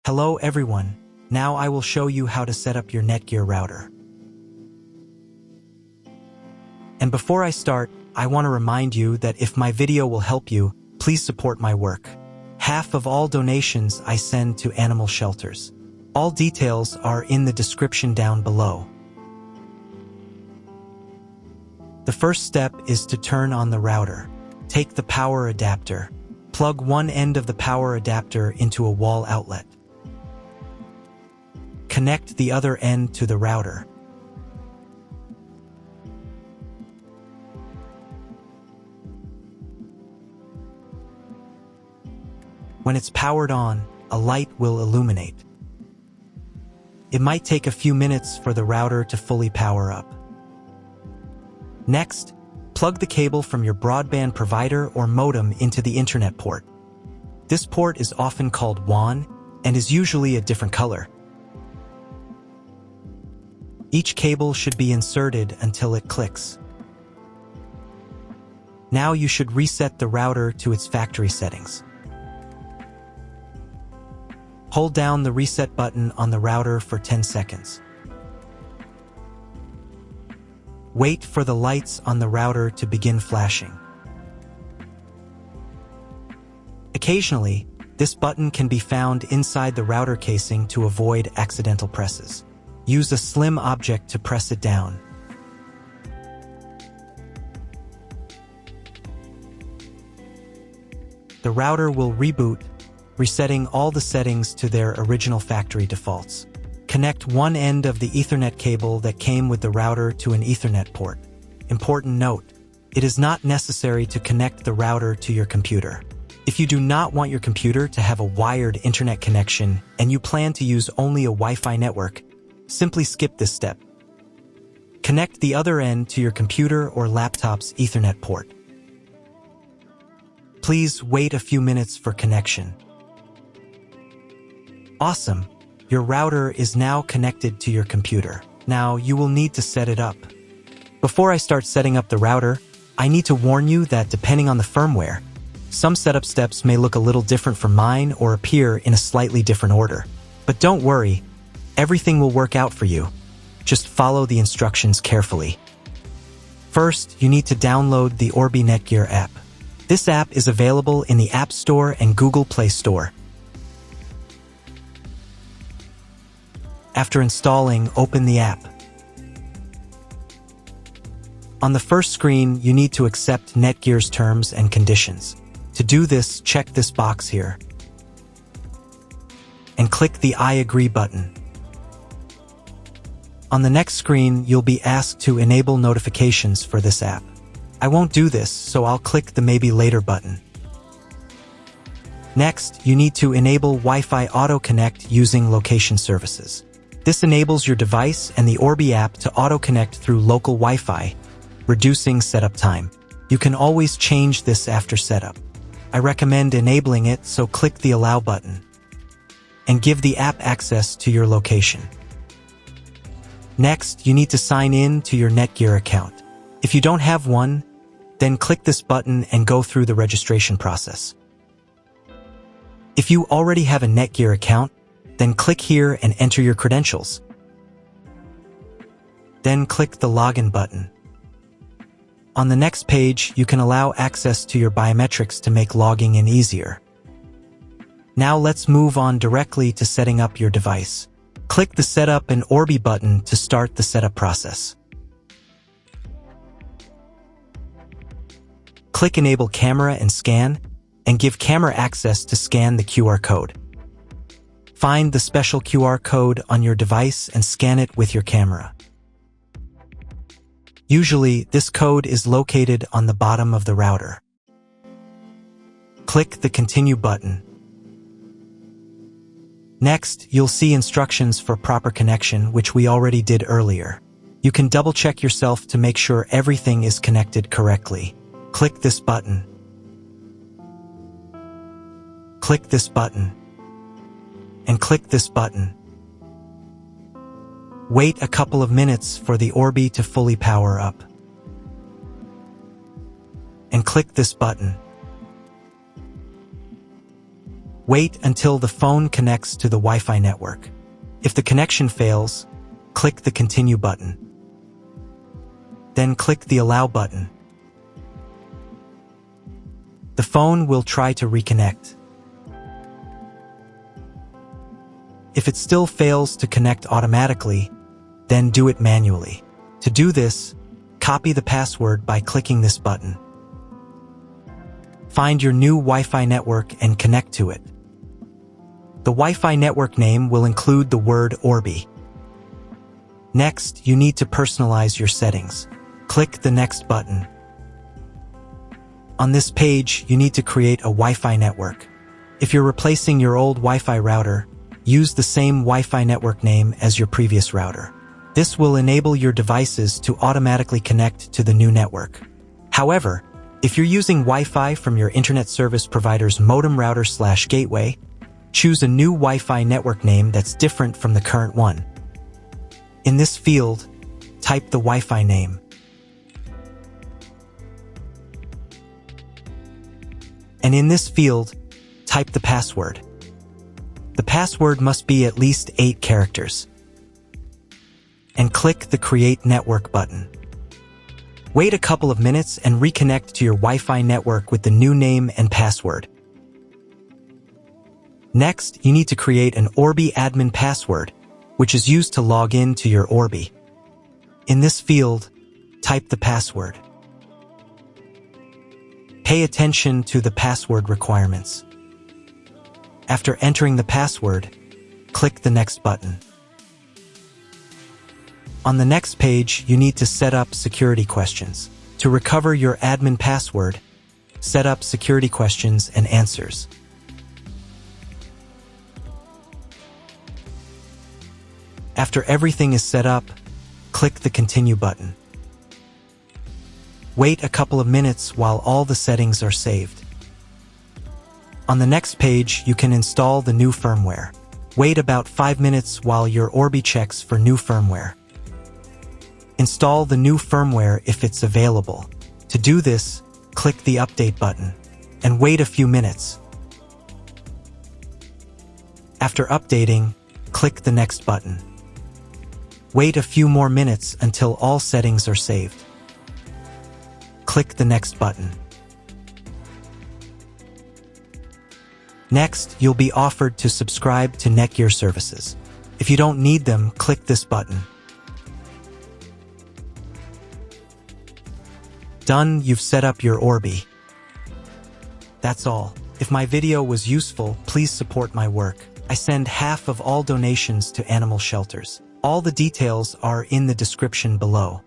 Hello everyone, now I will show you how to set up your NETGEAR router. And before I start, I want to remind you that if my video will help you, please support my work. Half of all donations I send to animal shelters. All details are in the description down below. The first step is to turn on the router. Take the power adapter. Plug one end of the power adapter into a wall outlet. Connect the other end to the router. When it's powered on, a light will illuminate. It might take a few minutes for the router to fully power up. Next, plug the cable from your broadband provider or modem into the internet port. This port is often called WAN and is usually a different color. Each cable should be inserted until it clicks. Now you should reset the router to its factory settings. Hold down the reset button on the router for 10 seconds. Wait for the lights on the router to begin flashing. Occasionally, this button can be found inside the router casing to avoid accidental presses. Use a slim object to press it down. The router will reboot, resetting all the settings to their original factory defaults. Connect one end of the Ethernet cable that came with the router to an Ethernet port. Important note, it is not necessary to connect the router to your computer. If you do not want your computer to have a wired internet connection and you plan to use only a Wi-Fi network, simply skip this step. Connect the other end to your computer or laptop's Ethernet port. Please wait a few minutes for connection. Awesome! Your router is now connected to your computer. Now you will need to set it up. Before I start setting up the router, I need to warn you that depending on the firmware, some setup steps may look a little different from mine or appear in a slightly different order. But don't worry, everything will work out for you. Just follow the instructions carefully. First, you need to download the Orbi NETGEAR app. This app is available in the App Store and Google Play Store. After installing, open the app. On the first screen, you need to accept NETGEAR's terms and conditions. To do this, check this box here and click the I agree button. On the next screen, you'll be asked to enable notifications for this app. I won't do this, so I'll click the maybe later button. Next, you need to enable Wi-Fi Auto Connect using location services. This enables your device and the Orbi app to auto-connect through local Wi-Fi, reducing setup time. You can always change this after setup. I recommend enabling it, so click the Allow button and give the app access to your location. Next, you need to sign in to your NETGEAR account. If you don't have one, then click this button and go through the registration process. If you already have a NETGEAR account, then click here and enter your credentials. Then click the Login button. On the next page, you can allow access to your biometrics to make logging in easier. Now let's move on directly to setting up your device. Click the Setup and Orbi button to start the setup process. Click Enable Camera and Scan, and give camera access to scan the QR code. Find the special QR code on your device and scan it with your camera. Usually, this code is located on the bottom of the router. Click the Continue button. Next, you'll see instructions for proper connection, which we already did earlier. You can double-check yourself to make sure everything is connected correctly. Click this button. Click this button. And click this button. Wait a couple of minutes for the Orbi to fully power up. And click this button. Wait until the phone connects to the Wi-Fi network. If the connection fails, click the Continue button. Then click the Allow button. The phone will try to reconnect. If it still fails to connect automatically, then do it manually. To do this, copy the password by clicking this button. Find your new Wi-Fi network and connect to it. The Wi-Fi network name will include the word Orbi. Next, you need to personalize your settings. Click the Next button. On this page, you need to create a Wi-Fi network. If you're replacing your old Wi-Fi router, use the same Wi-Fi network name as your previous router. This will enable your devices to automatically connect to the new network. However, if you're using Wi-Fi from your internet service provider's modem router/gateway, choose a new Wi-Fi network name that's different from the current one. In this field, type the Wi-Fi name. And in this field, type the password. The password must be at least 8 characters. And click the Create Network button. Wait a couple of minutes and reconnect to your Wi-Fi network with the new name and password. Next, you need to create an Orbi admin password, which is used to log in to your Orbi. In this field, type the password. Pay attention to the password requirements. After entering the password, click the Next button. On the next page, you need to set up security questions. To recover your admin password, set up security questions and answers. After everything is set up, click the Continue button. Wait a couple of minutes while all the settings are saved. On the next page, you can install the new firmware. Wait about 5 minutes while your Orbi checks for new firmware. Install the new firmware if it's available. To do this, click the Update button and wait a few minutes. After updating, click the Next button. Wait a few more minutes until all settings are saved. Click the Next button. Next, you'll be offered to subscribe to NETGEAR services. If you don't need them, click this button. Done, you've set up your Orbi. That's all. If my video was useful, please support my work. I send half of all donations to animal shelters. All the details are in the description below.